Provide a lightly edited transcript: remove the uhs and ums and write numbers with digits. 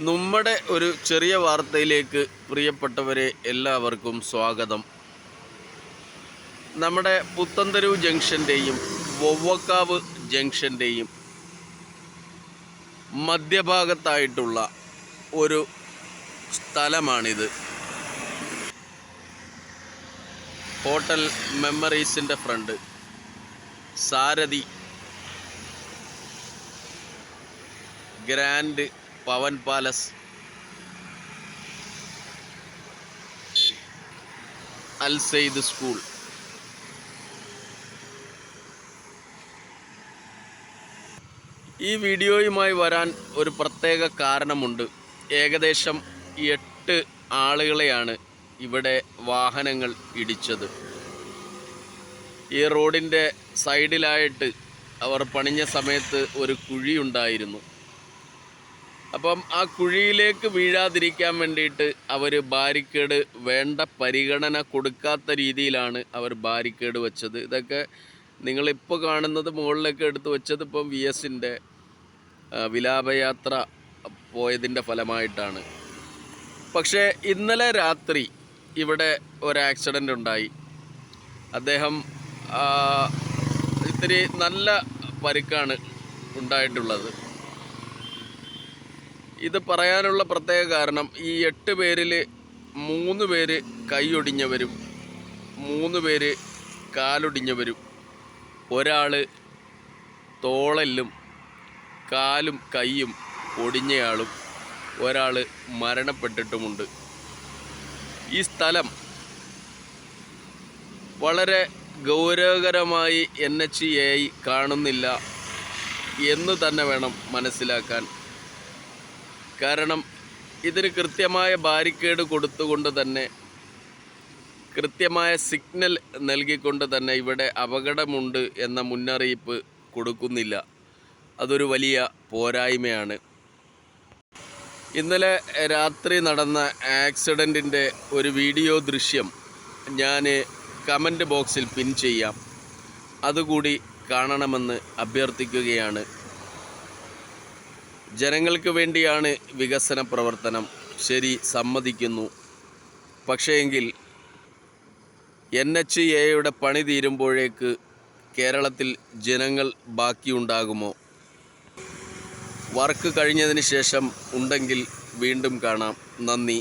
നമ്മുടെ ഒരു ചെറിയ വാർത്തയിലേക്ക് പ്രിയപ്പെട്ടവരെ എല്ലാവർക്കും സ്വാഗതം. നമ്മുടെ പുത്തൻതെരുവ് ജംഗ്ഷൻ്റെയും വവ്വക്കാവ് ജംഗ്ഷൻ്റെയും മധ്യഭാഗത്തായിട്ടുള്ള ഒരു സ്ഥലമാണിത്. ഹോട്ടൽ മെമ്മറീസിൻ്റെ ഫ്രണ്ട്, സാരഥി, ഗ്രാൻഡ് പവൻ പാലസ്, അൽ സെയ്ദ് സ്കൂൾ. ഈ വീഡിയോയുമായി വരാൻ ഒരു പ്രത്യേക കാരണമുണ്ട്. ഏകദേശം 8 ആളുകളെയാണ് ഇവിടെ വാഹനങ്ങൾ ഇടിച്ചത്. ഈ റോഡിൻ്റെ സൈഡിലായിട്ട് അവർ പണിഞ്ഞ സമയത്ത് ഒരു കുഴിയുണ്ടായിരുന്നു. അപ്പം ആ കുഴിയിലേക്ക് വീഴാതിരിക്കാൻ വേണ്ടിയിട്ട് അവർ ബാരിക്കേഡ് വേണ്ട പരിഗണന കൊടുക്കാത്ത രീതിയിലാണ് അവർ ബാരിക്കേഡ് വെച്ചത്. ഇതൊക്കെ നിങ്ങളിപ്പോൾ കാണുന്നത് മുകളിലേക്ക് എടുത്ത് വെച്ചത് ഇപ്പം VSൻ്റെ വിലാപയാത്ര പോയതിൻ്റെ ഫലമായിട്ടാണ്. പക്ഷേ ഇന്നലെ രാത്രി ഇവിടെ ഒരു ആക്സിഡൻ്റ് ഉണ്ടായി. അദ്ദേഹം ഇത്തിരി നല്ല പരിക്കാണ് ഉണ്ടായിട്ടുള്ളത്. ഇത് പറയാനുള്ള പ്രത്യേക കാരണം, ഈ 8 പേരിൽ 3 പേര് കൈയൊടിഞ്ഞവരും 3 പേര് കാലൊടിഞ്ഞവരും, ഒരാൾ തോളെല്ലും കാലും കൈയും ഒടിഞ്ഞയാളും, ഒരാൾ മരണപ്പെട്ടിട്ടുമുണ്ട്. ഈ സ്ഥലം വളരെ ഗൗരവകരമായി NHAI കാണുന്നില്ല എന്ന് തന്നെ വേണം മനസ്സിലാക്കാൻ. കാരണം ഇതിന് കൃത്യമായ ബാരിക്കേഡ് കൊടുത്തുകൊണ്ട് തന്നെ, കൃത്യമായ സിഗ്നൽ നൽകിക്കൊണ്ട് തന്നെ ഇവിടെ അപകടമുണ്ട് എന്ന മുന്നറിയിപ്പ് കൊടുക്കുന്നില്ല. അതൊരു വലിയ പോരായ്മയാണ്. ഇന്നലെ രാത്രി നടന്ന ആക്സിഡൻറ്റിൻ്റെ ഒരു വീഡിയോ ദൃശ്യം ഞാൻ കമൻറ്റ് ബോക്സിൽ പിൻ ചെയ്യാം. അതുകൂടി കാണണമെന്ന് അഭ്യർത്ഥിക്കുകയാണ്. ജനങ്ങൾക്ക് വേണ്ടിയാണ് വികസന പ്രവർത്തനം, ശരി, സമ്മതിക്കുന്നു. പക്ഷേ എങ്കിൽ NHAIയുടെ പണി തീരുമ്പോഴേക്ക് കേരളത്തിൽ ജനങ്ങൾ ബാക്കിയുണ്ടാകുമോ? വർക്ക് കഴിഞ്ഞതിന് ശേഷം ഉണ്ടെങ്കിൽ വീണ്ടും കാണാം. നന്ദി.